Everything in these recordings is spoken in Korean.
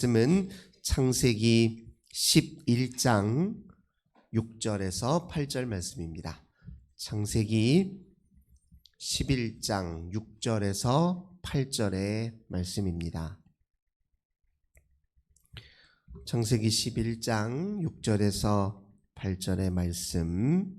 말씀은 창세기 11장 6절에서 8절 말씀입니다. 창세기 11장 6절에서 8절의 말씀입니다. 창세기 11장 6절에서 8절의 말씀,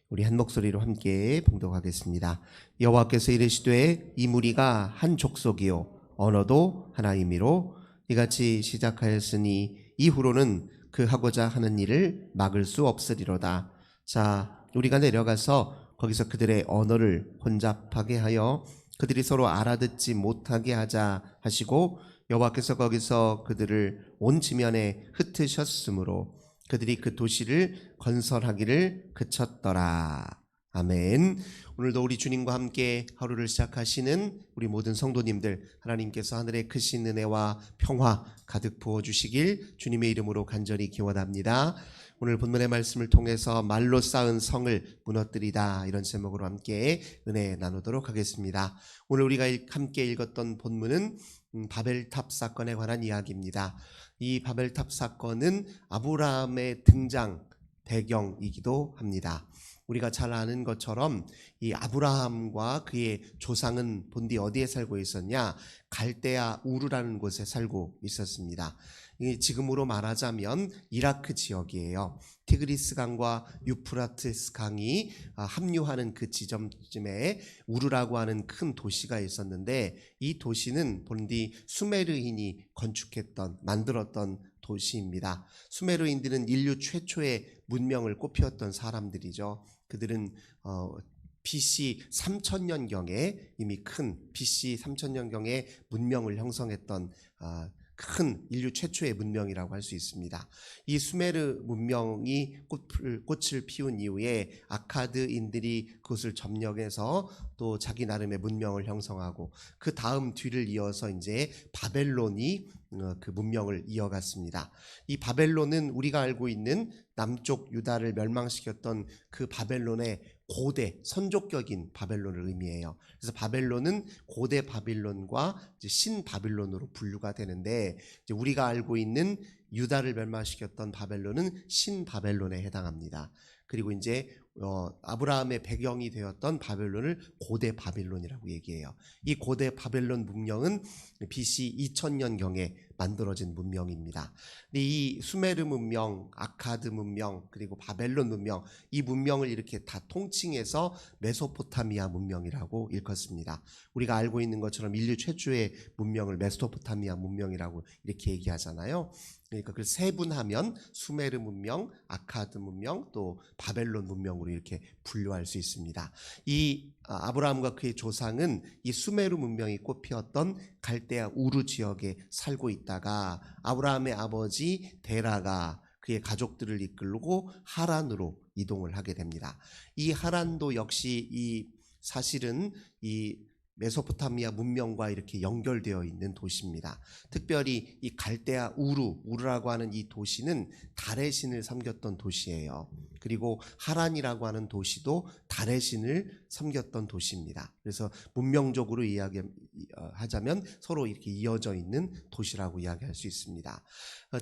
우리 한 목소리로 함께 봉독하겠습니다. 여호와께서 이르시되 이 무리가 한 족속이요 언어도 하나이미로 이같이 시작하였으니 이후로는 그 하고자 하는 일을 막을 수 없으리로다. 자, 우리가 내려가서 거기서 그들의 언어를 혼잡하게 하여 그들이 서로 알아듣지 못하게 하자 하시고, 여호와께서 거기서 그들을 온 지면에 흩으셨으므로 그들이 그 도시를 건설하기를 그쳤더라. 아멘. 오늘도 우리 주님과 함께 하루를 시작하시는 우리 모든 성도님들, 하나님께서 하늘의 크신 은혜와 평화 가득 부어주시길 주님의 이름으로 간절히 기원합니다. 오늘 본문의 말씀을 통해서 말로 쌓은 성을 무너뜨리다, 이런 제목으로 함께 은혜 나누도록 하겠습니다. 오늘 우리가 함께 읽었던 본문은 바벨탑 사건에 관한 이야기입니다. 이 바벨탑 사건은 아브라함의 등장 배경이기도 합니다. 우리가 잘 아는 것처럼 이 아브라함과 그의 조상은 본디 어디에 살고 있었냐? 갈대아 우르라는 곳에 살고 있었습니다. 지금으로 말하자면 이라크 지역이에요. 티그리스 강과 유프라테스 강이 합류하는 그 지점쯤에 우르라고 하는 큰 도시가 있었는데, 이 도시는 본디 수메르인이 만들었던 도시입니다. 수메르인들은 인류 최초의 문명을 꽃피웠던 사람들이죠. 그들은 BC 3000년경에 이미 큰 BC 3000년경에 문명을 형성했던 큰 인류 최초의 문명이라고 할 수 있습니다. 이 수메르 문명이 꽃을 피운 이후에 아카드인들이 그것을 점령해서 또 자기 나름의 문명을 형성하고, 그 다음 뒤를 이어서 이제 바벨론이 그 문명을 이어갔습니다. 이 바벨론은 우리가 알고 있는 남쪽 유다를 멸망시켰던 그 바벨론의 고대 선족격인 바벨론을 의미해요. 그래서 바벨론은 고대 바빌론과 이제 신 바빌론으로 분류가 되는데, 이제 우리가 알고 있는 유다를 멸망시켰던 바벨론은 신 바벨론에 해당합니다. 그리고 이제 아브라함의 배경이 되었던 바벨론을 고대 바빌론이라고 얘기해요. 이 고대 바벨론 문명은 BC 2000년경에 만들어진 문명입니다. 근데 이 수메르 문명, 아카드 문명, 그리고 바벨론 문명, 이 문명을 이렇게 다 통칭해서 메소포타미아 문명이라고 일컫습니다. 우리가 알고 있는 것처럼 인류 최초의 문명을 메소포타미아 문명이라고 이렇게 얘기하잖아요. 그러니까 그걸 세분하면 수메르 문명, 아카드 문명, 또 바벨론 문명으로 이렇게 분류할 수 있습니다. 이 아브라함과 그의 조상은 이 수메르 문명이 꽃피었던 갈대아 우르 지역에 살고 있다가 아브라함의 아버지 데라가 그의 가족들을 이끌고 하란으로 이동을 하게 됩니다. 이 하란도 역시 사실은 이 메소포타미아 문명과 이렇게 연결되어 있는 도시입니다. 특별히 이 갈대아 우르라고 하는 이 도시는 달의 신을 섬겼던 도시예요. 그리고 하란이라고 하는 도시도 달의 신을 섬겼던 도시입니다. 그래서 문명적으로 이야기하자면 서로 이렇게 이어져 있는 도시라고 이야기할 수 있습니다.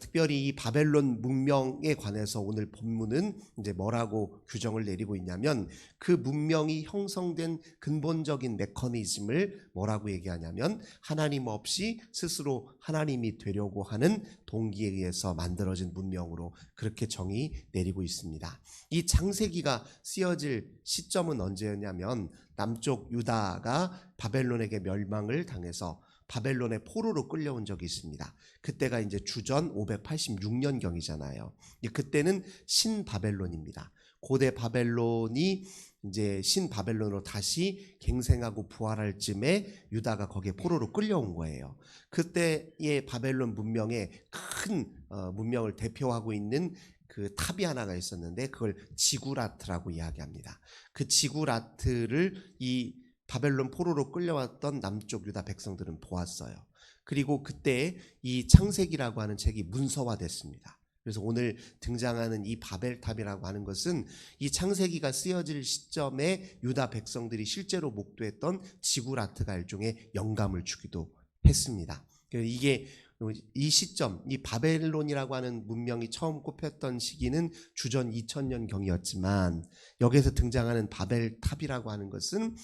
특별히 이 바벨론 문명에 관해서 오늘 본문은 이제 뭐라고 규정을 내리고 있냐면, 그 문명이 형성된 근본적인 메커니즘을 뭐라고 얘기하냐면, 하나님 없이 스스로 하나님이 되려고 하는 동기에 의해서 만들어진 문명으로 그렇게 정의 내리고 있습니다. 이 창세기가 쓰여질 시점은 언제였냐면, 남쪽 유다가 바벨론에게 멸망을 당해서 바벨론의 포로로 끌려온 적이 있습니다. 그때가 이제 주전 586년경이잖아요. 그때는 신바벨론입니다. 고대 바벨론이 이제 신바벨론으로 다시 갱생하고 부활할 쯤에 유다가 거기에 포로로 끌려온 거예요. 그때의 바벨론 문명의 큰 문명을 대표하고 있는 그 탑이 하나가 있었는데, 그걸 지구라트라고 이야기합니다. 그 지구라트를 이 바벨론 포로로 끌려왔던 남쪽 유다 백성들은 보았어요. 그리고 그때 이 창세기라고 하는 책이 문서화됐습니다. 그래서 오늘 등장하는 이 바벨탑이라고 하는 것은 이 창세기가 쓰여질 시점에 유다 백성들이 실제로 목도했던 지구라트가 일종의 영감을 주기도 했습니다. 이게 이 시점, 이 바벨론이라고 하는 문명이 처음 꼽혔던 시기는 주전 2000년 경이었지만 여기에서 등장하는 바벨탑이라고 하는 것은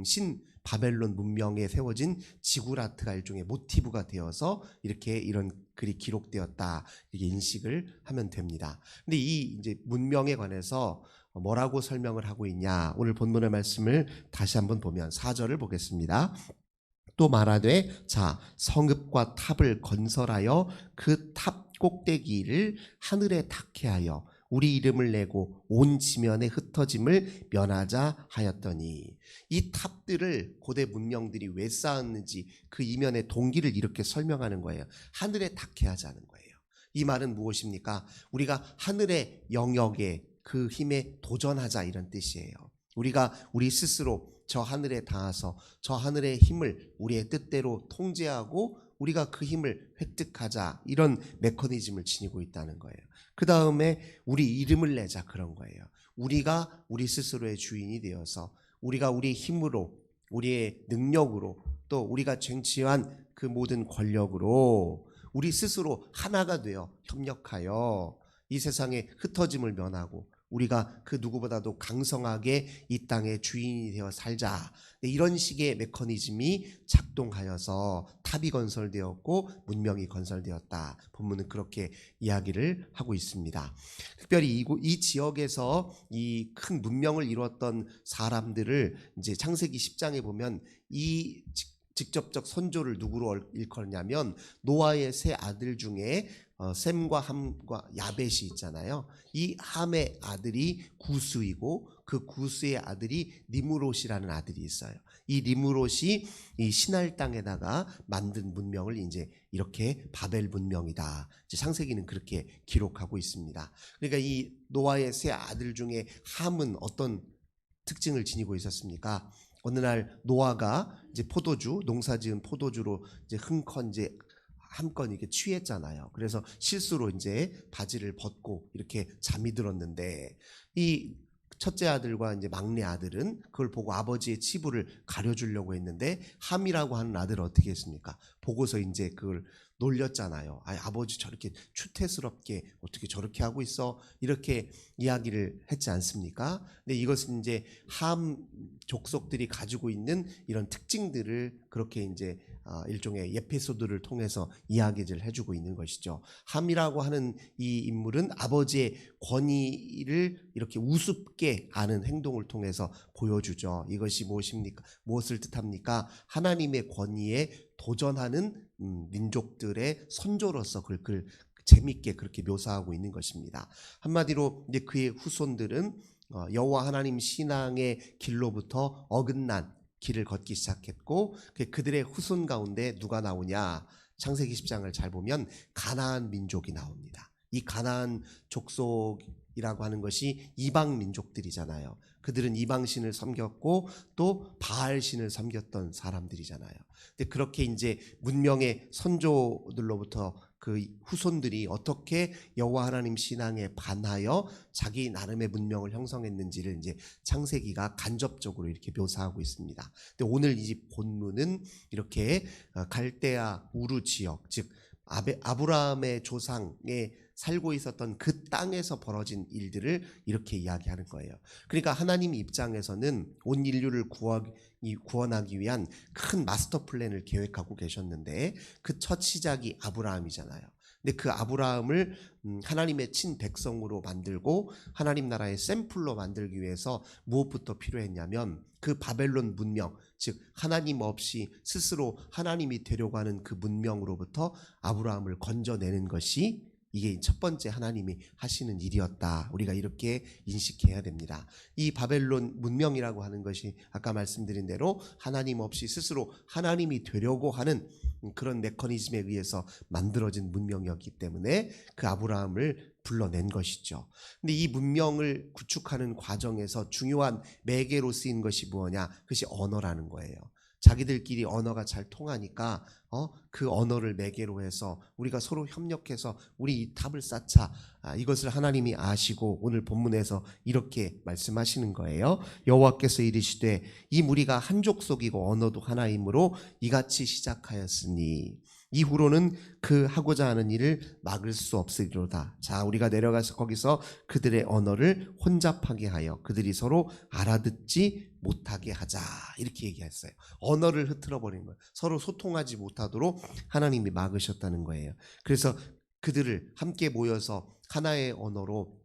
신 바벨론 문명에 세워진 지구라트가 일종의 모티브가 되어서 이렇게 이런 글이 기록되었다, 이렇게 인식을 하면 됩니다. 근데 이 이제 문명에 관해서 뭐라고 설명을 하고 있냐? 오늘 본문의 말씀을 다시 한번 보면 4절을 보겠습니다. 또 말하되 자 성읍과 탑을 건설하여 그 탑 꼭대기를 하늘에 닿게 하여 우리 이름을 내고 온 지면에 흩어짐을 면하자 하였더니, 이 탑들을 고대 문명들이 왜 쌓았는지 그 이면의 동기를 이렇게 설명하는 거예요. 하늘에 닿게 하자는 거예요. 이 말은 무엇입니까? 우리가 하늘의 영역에 그 힘에 도전하자, 이런 뜻이에요. 우리가 우리 스스로 저 하늘에 닿아서 저 하늘의 힘을 우리의 뜻대로 통제하고 우리가 그 힘을 획득하자, 이런 메커니즘을 지니고 있다는 거예요. 그 다음에 우리 이름을 내자, 그런 거예요. 우리가 우리 스스로의 주인이 되어서 우리가 우리 힘으로, 우리의 능력으로, 또 우리가 쟁취한 그 모든 권력으로 우리 스스로 하나가 되어 협력하여 이 세상에 흩어짐을 면하고 우리가 그 누구보다도 강성하게 이 땅의 주인이 되어 살자, 이런 식의 메커니즘이 작동하여서 탑이 건설되었고 문명이 건설되었다. 본문은 그렇게 이야기를 하고 있습니다. 특별히 이 지역에서 이 큰 문명을 이루었던 사람들을 이제 창세기 10장에 보면 이 직접적 선조를 누구로 일컫냐면 노아의 세 아들 중에 셈과 함과 야벳이 있잖아요. 이 함의 아들이 구스이고 그 구스의 아들이 니므롯이라는 아들이 있어요. 이 니므롯이 이 신할 땅에다가 만든 문명을 이제 이렇게 바벨 문명이다, 이제 창세기는 그렇게 기록하고 있습니다. 그러니까 이 노아의 세 아들 중에 함은 어떤 특징을 지니고 있었습니까? 어느 날 노아가 이제 포도주, 농사지은 포도주로 이제 흥컨 이제 한건 이렇게 취했잖아요. 그래서 실수로 이제 바지를 벗고 이렇게 잠이 들었는데, 이 첫째 아들과 이제 막내 아들은 그걸 보고 아버지의 치부를 가려주려고 했는데, 함이라고 하는 아들은 어떻게 했습니까? 보고서 이제 그걸 놀렸잖아요. 아버지 저렇게 추태스럽게 어떻게 저렇게 하고 있어? 이렇게 이야기를 했지 않습니까? 근데 이것은 이제 함 족속들이 가지고 있는 이런 특징들을 그렇게 이제 일종의 에피소드를 통해서 이야기를 해주고 있는 것이죠. 함이라고 하는 이 인물은 아버지의 권위를 이렇게 우습게 아는 행동을 통해서 보여주죠. 이것이 무엇입니까? 무엇을 뜻합니까? 하나님의 권위에 도전하는 민족들의 선조로서 그걸 재밌게 그렇게 묘사하고 있는 것입니다. 한마디로 이제 그의 후손들은 여호와 하나님 신앙의 길로부터 어긋난 길을 걷기 시작했고, 그들의 후손 가운데 누가 나오냐? 창세기 10장을 잘 보면 가나안 민족이 나옵니다. 이 가나안 족속이라고 하는 것이 이방 민족들이잖아요. 그들은 이방신을 섬겼고 또 바알신을 섬겼던 사람들이잖아요. 근데 그렇게 이제 문명의 선조들로부터 그 후손들이 어떻게 여호와 하나님 신앙에 반하여 자기 나름의 문명을 형성했는지를 이제 창세기가 간접적으로 이렇게 묘사하고 있습니다. 근데 오늘 이 본문은 이렇게 갈대아 우르 지역, 즉 아브라함의 조상에 살고 있었던 그 땅에서 벌어진 일들을 이렇게 이야기하는 거예요. 그러니까 하나님 입장에서는 온 인류를 구원하기 위한 큰 마스터 플랜을 계획하고 계셨는데, 그 첫 시작이 아브라함이잖아요. 근데 그 아브라함을 하나님의 친백성으로 만들고 하나님 나라의 샘플로 만들기 위해서 무엇부터 필요했냐면 그 바벨론 문명, 즉 하나님 없이 스스로 하나님이 되려고 하는 그 문명으로부터 아브라함을 건져내는 것이, 이게 첫 번째 하나님이 하시는 일이었다. 우리가 이렇게 인식해야 됩니다. 이 바벨론 문명이라고 하는 것이 아까 말씀드린 대로 하나님 없이 스스로 하나님이 되려고 하는 그런 메커니즘에 의해서 만들어진 문명이었기 때문에 그 아브라함을 불러낸 것이죠. 근데 이 문명을 구축하는 과정에서 중요한 매개로 쓰인 것이 뭐냐? 그것이 언어라는 거예요. 자기들끼리 언어가 잘 통하니까 그 언어를 매개로 해서 우리가 서로 협력해서 우리 이 탑을 쌓자, 이것을 하나님이 아시고 오늘 본문에서 이렇게 말씀하시는 거예요. 여호와께서 이르시되 이 무리가 한 족속이고 언어도 하나이므로 이같이 시작하였으니, 이후로는 그 하고자 하는 일을 막을 수 없으리로다. 자, 우리가 내려가서 거기서 그들의 언어를 혼잡하게 하여 그들이 서로 알아듣지 못하게 하자. 이렇게 얘기했어요. 언어를 흐트러 버리는 거예요. 서로 소통하지 못하도록 하나님이 막으셨다는 거예요. 그래서 그들을 함께 모여서 하나의 언어로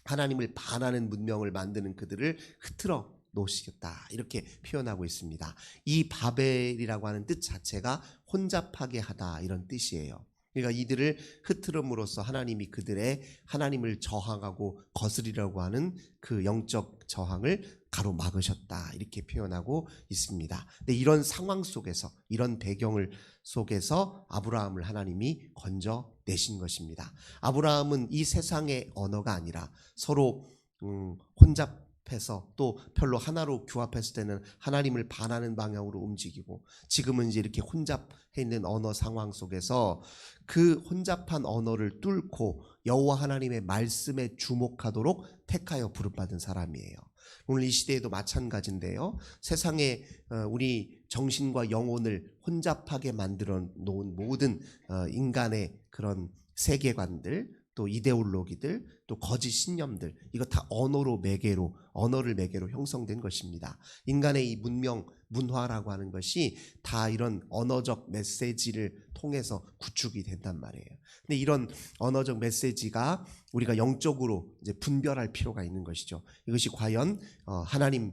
하나님을 반하는 문명을 만드는 그들을 흐트러 놓으시겠다, 이렇게 표현하고 있습니다. 이 바벨이라고 하는 뜻 자체가 혼잡하게 하다, 이런 뜻이에요. 그러니까 이들을 흐트럼으로써 하나님이 그들의 하나님을 저항하고 거스리려고 하는 그 영적 저항을 가로막으셨다, 이렇게 표현하고 있습니다. 근데 이런 상황 속에서, 이런 배경을 속에서 아브라함을 하나님이 건져내신 것입니다. 아브라함은 이 세상의 언어가 아니라 서로 혼잡해서 또 별로 하나로 규합했을 때는 하나님을 반하는 방향으로 움직이고, 지금은 이제 이렇게 혼잡해 있는 언어 상황 속에서 그 혼잡한 언어를 뚫고 여호와 하나님의 말씀에 주목하도록 택하여 부름받은 사람이에요. 오늘 이 시대에도 마찬가지인데요. 세상에 우리 정신과 영혼을 혼잡하게 만들어 놓은 모든 인간의 그런 세계관들, 또 이데올로기들, 또 거짓 신념들, 이거 다 언어를 매개로 형성된 것입니다. 인간의 이 문명, 문화라고 하는 것이 다 이런 언어적 메시지를 통해서 구축이 된단 말이에요. 근데 이런 언어적 메시지가 우리가 영적으로 이제 분별할 필요가 있는 것이죠. 이것이 과연 하나님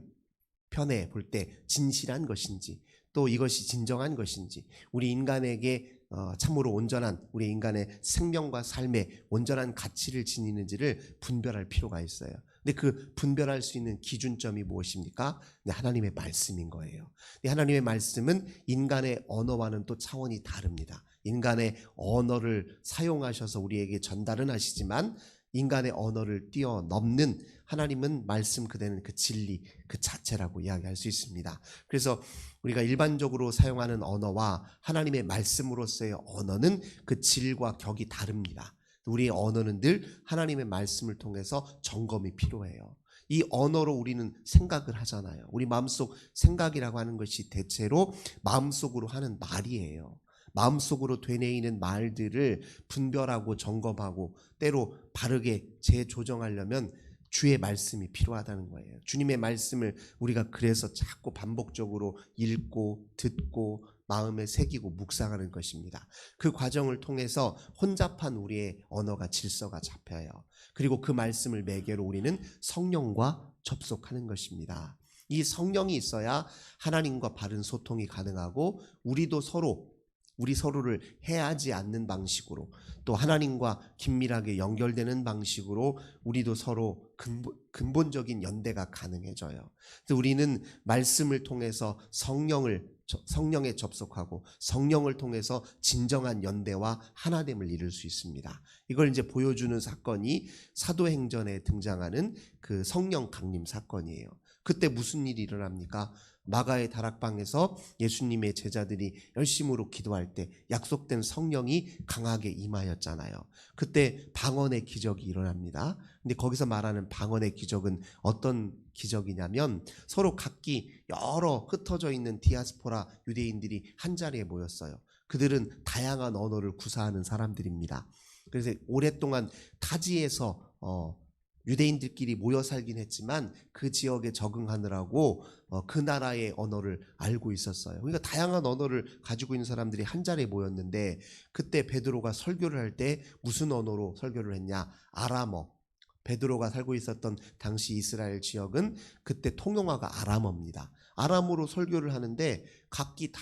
편에 볼 때 진실한 것인지, 또 이것이 진정한 것인지, 우리 인간에게 참으로 온전한, 우리 인간의 생명과 삶에 온전한 가치를 지니는지를 분별할 필요가 있어요. 근데 그 분별할 수 있는 기준점이 무엇입니까? 하나님의 말씀인 거예요. 하나님의 말씀은 인간의 언어와는 또 차원이 다릅니다. 인간의 언어를 사용하셔서 우리에게 전달은 하시지만 인간의 언어를 뛰어넘는, 하나님은 말씀 그대는 그 진리 그 자체라고 이야기할 수 있습니다. 그래서 우리가 일반적으로 사용하는 언어와 하나님의 말씀으로서의 언어는 그 질과 격이 다릅니다. 우리의 언어는 늘 하나님의 말씀을 통해서 점검이 필요해요. 이 언어로 우리는 생각을 하잖아요. 우리 마음속 생각이라고 하는 것이 대체로 마음속으로 하는 말이에요. 마음속으로 되뇌이는 말들을 분별하고 점검하고 때로 바르게 재조정하려면 주의 말씀이 필요하다는 거예요. 주님의 말씀을 우리가 그래서 자꾸 반복적으로 읽고 듣고 마음에 새기고 묵상하는 것입니다. 그 과정을 통해서 혼잡한 우리의 언어가 질서가 잡혀요. 그리고 그 말씀을 매개로 우리는 성령과 접속하는 것입니다. 이 성령이 있어야 하나님과 바른 소통이 가능하고, 우리 서로를 해하지 않는 방식으로, 또 하나님과 긴밀하게 연결되는 방식으로 우리도 서로 근본적인 연대가 가능해져요. 우리는 말씀을 통해서 성령에 접속하고 성령을 통해서 진정한 연대와 하나됨을 이룰 수 있습니다. 이걸 이제 보여주는 사건이 사도행전에 등장하는 그 성령 강림 사건이에요. 그때 무슨 일이 일어납니까? 마가의 다락방에서 예수님의 제자들이 열심으로 기도할 때 약속된 성령이 강하게 임하였잖아요. 그때 방언의 기적이 일어납니다. 근데 거기서 말하는 방언의 기적은 어떤 기적이냐면, 서로 각기 여러 흩어져 있는 디아스포라 유대인들이 한자리에 모였어요. 그들은 다양한 언어를 구사하는 사람들입니다. 그래서 오랫동안 타지에서 유대인들끼리 모여 살긴 했지만 그 지역에 적응하느라고 그 나라의 언어를 알고 있었어요. 그러니까 다양한 언어를 가지고 있는 사람들이 한자리에 모였는데, 그때 베드로가 설교를 할 때 무슨 언어로 설교를 했냐? 아람어. 베드로가 살고 있었던 당시 이스라엘 지역은 그때 통용어가 아람어입니다. 아람어로 설교를 하는데 각기 다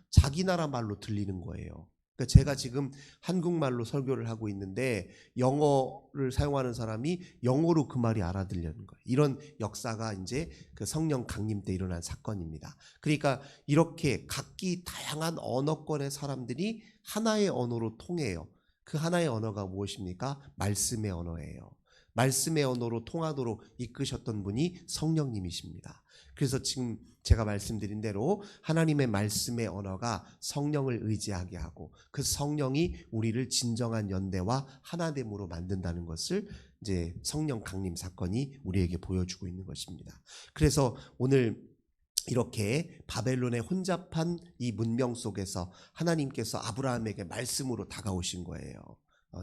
자기 나라 말로 들리는 거예요. 그러니까 제가 지금 한국말로 설교를 하고 있는데 영어를 사용하는 사람이 영어로 그 말이 알아들리는 거예요. 이런 역사가 이제 그 성령 강림 때 일어난 사건입니다. 그러니까 이렇게 각기 다양한 언어권의 사람들이 하나의 언어로 통해요. 그 하나의 언어가 무엇입니까? 말씀의 언어예요. 말씀의 언어로 통하도록 이끄셨던 분이 성령님이십니다. 그래서 지금 제가 말씀드린 대로 하나님의 말씀의 언어가 성령을 의지하게 하고, 그 성령이 우리를 진정한 연대와 하나됨으로 만든다는 것을 이제 성령 강림 사건이 우리에게 보여주고 있는 것입니다. 그래서 오늘 이렇게 바벨론의 혼잡한 이 문명 속에서 하나님께서 아브라함에게 말씀으로 다가오신 거예요.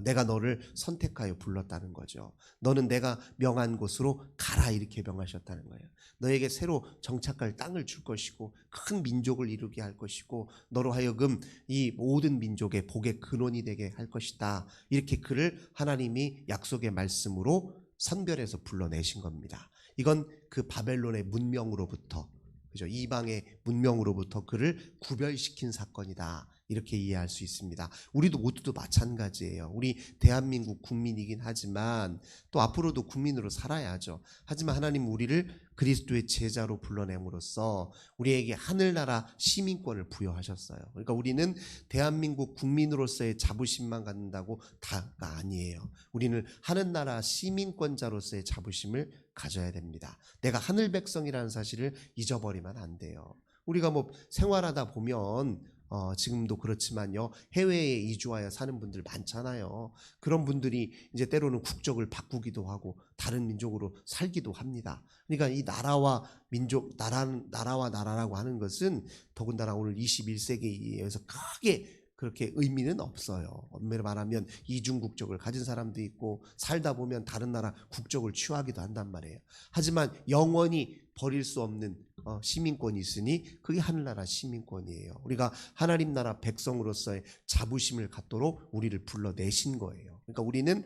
내가 너를 선택하여 불렀다는 거죠. 너는 내가 명한 곳으로 가라, 이렇게 명하셨다는 거예요. 너에게 새로 정착할 땅을 줄 것이고 큰 민족을 이루게 할 것이고 너로 하여금 이 모든 민족의 복의 근원이 되게 할 것이다. 이렇게 그를 하나님이 약속의 말씀으로 선별해서 불러내신 겁니다. 이건 그 바벨론의 문명으로부터, 그죠, 이방의 문명으로부터 그를 구별시킨 사건이다, 이렇게 이해할 수 있습니다. 우리도 모두도 마찬가지예요. 우리 대한민국 국민이긴 하지만 또 앞으로도 국민으로 살아야죠. 하지만 하나님 우리를 그리스도의 제자로 불러냄으로써 우리에게 하늘나라 시민권을 부여하셨어요. 그러니까 우리는 대한민국 국민으로서의 자부심만 갖는다고 다가 아니에요. 우리는 하늘나라 시민권자로서의 자부심을 가져야 됩니다. 내가 하늘 백성이라는 사실을 잊어버리면 안 돼요. 우리가 뭐 생활하다 보면 지금도 그렇지만요, 해외에 이주하여 사는 분들 많잖아요. 그런 분들이 이제 때로는 국적을 바꾸기도 하고 다른 민족으로 살기도 합니다. 그러니까 이 나라와 민족, 나라와 나라라고 하는 것은 더군다나 오늘 21세기에서 크게 그렇게 의미는 없어요. 엄밀히 말하면 이중 국적을 가진 사람도 있고 살다 보면 다른 나라 국적을 취하기도 한단 말이에요. 하지만 영원히 버릴 수 없는 시민권이 있으니 그게 하늘나라 시민권이에요. 우리가 하나님 나라 백성으로서의 자부심을 갖도록 우리를 불러내신 거예요. 그러니까 우리는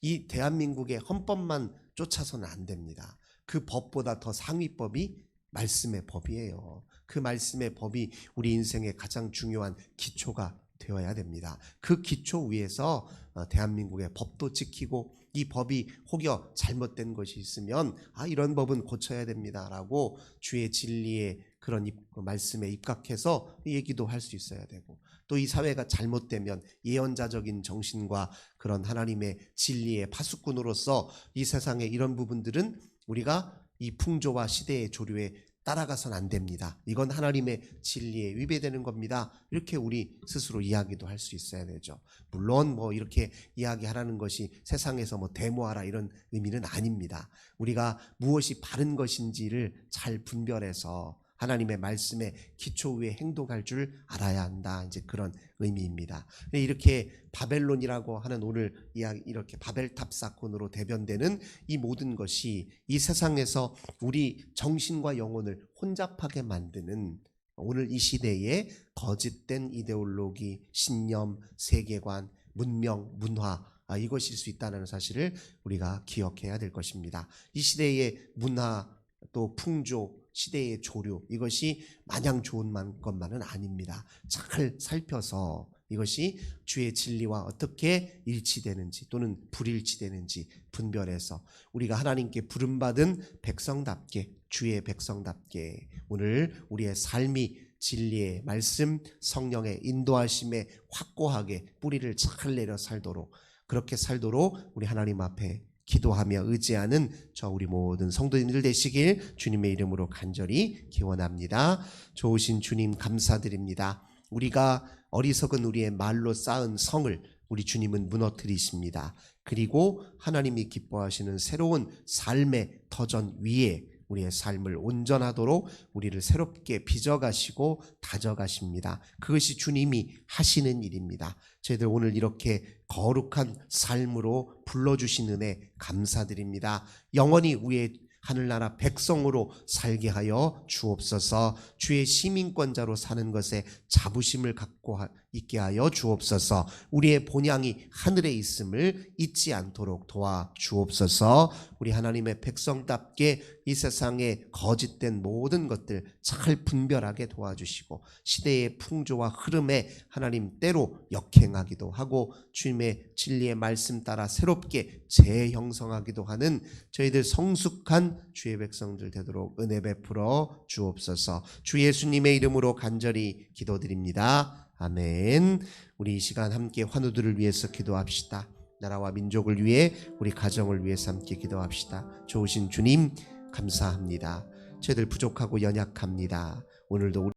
이 대한민국의 헌법만 쫓아서는 안 됩니다. 그 법보다 더 상위법이 말씀의 법이에요. 그 말씀의 법이 우리 인생의 가장 중요한 기초가 되어야 됩니다. 그 기초 위에서 대한민국의 법도 지키고 이 법이 혹여 잘못된 것이 있으면 이런 법은 고쳐야 됩니다 라고 주의 진리의 그런 말씀에 입각해서 얘기도 할 수 있어야 되고, 또 이 사회가 잘못되면 예언자적인 정신과 그런 하나님의 진리의 파수꾼으로서 이 세상의 이런 부분들은 우리가 이 풍조와 시대의 조류에 따라가선 안 됩니다. 이건 하나님의 진리에 위배되는 겁니다. 이렇게 우리 스스로 이야기도 할 수 있어야 되죠. 물론 뭐 이렇게 이야기하라는 것이 세상에서 뭐 데모하라 이런 의미는 아닙니다. 우리가 무엇이 바른 것인지를 잘 분별해서 하나님의 말씀에 기초 위에 행동할 줄 알아야 한다, 이제 그런 의미입니다. 이렇게 바벨론이라고 하는 오늘 이야기, 이렇게 바벨탑 사건으로 대변되는 이 모든 것이 이 세상에서 우리 정신과 영혼을 혼잡하게 만드는 오늘 이 시대의 거짓된 이데올로기, 신념, 세계관, 문명, 문화, 이것일 수 있다는 사실을 우리가 기억해야 될 것입니다. 이 시대의 문화, 또 풍조, 시대의 조류, 이것이 마냥 좋은 것만은 아닙니다. 잘 살펴서 이것이 주의 진리와 어떻게 일치되는지 또는 불일치되는지 분별해서 우리가 하나님께 부름받은 백성답게, 주의 백성답게 오늘 우리의 삶이 진리의 말씀, 성령의 인도하심에 확고하게 뿌리를 잘 내려 살도록, 그렇게 살도록 우리 하나님 앞에 기도하며 의지하는 저 우리 모든 성도님들 되시길 주님의 이름으로 간절히 기원합니다. 좋으신 주님 감사드립니다. 우리가 어리석은 우리의 말로 쌓은 성을 우리 주님은 무너뜨리십니다. 그리고 하나님이 기뻐하시는 새로운 삶의 터전 위에 우리의 삶을 온전하도록 우리를 새롭게 빚어가시고 다져가십니다. 그것이 주님이 하시는 일입니다. 저희들 오늘 이렇게 거룩한 삶으로 불러주신 은혜 감사드립니다. 영원히 우리의 하늘나라 백성으로 살게 하여 주옵소서. 주의 시민권자로 사는 것에 자부심을 갖고 있게 하여 주옵소서. 우리의 본향이 하늘에 있음을 잊지 않도록 도와 주옵소서. 우리 하나님의 백성답게 이 세상의 거짓된 모든 것들 잘 분별하게 도와주시고 시대의 풍조와 흐름에 하나님 때로 역행하기도 하고 주님의 진리의 말씀 따라 새롭게 재형성하기도 하는 저희들 성숙한 주의 백성들 되도록 은혜 베풀어 주옵소서. 주 예수님의 이름으로 간절히 기도드립니다. 아멘. 우리 이 시간 함께 환우들을 위해서 기도합시다. 나라와 민족을 위해, 우리 가정을 위해서 함께 기도합시다. 좋으신 주님 감사합니다. 저희들 부족하고 연약합니다. 오늘도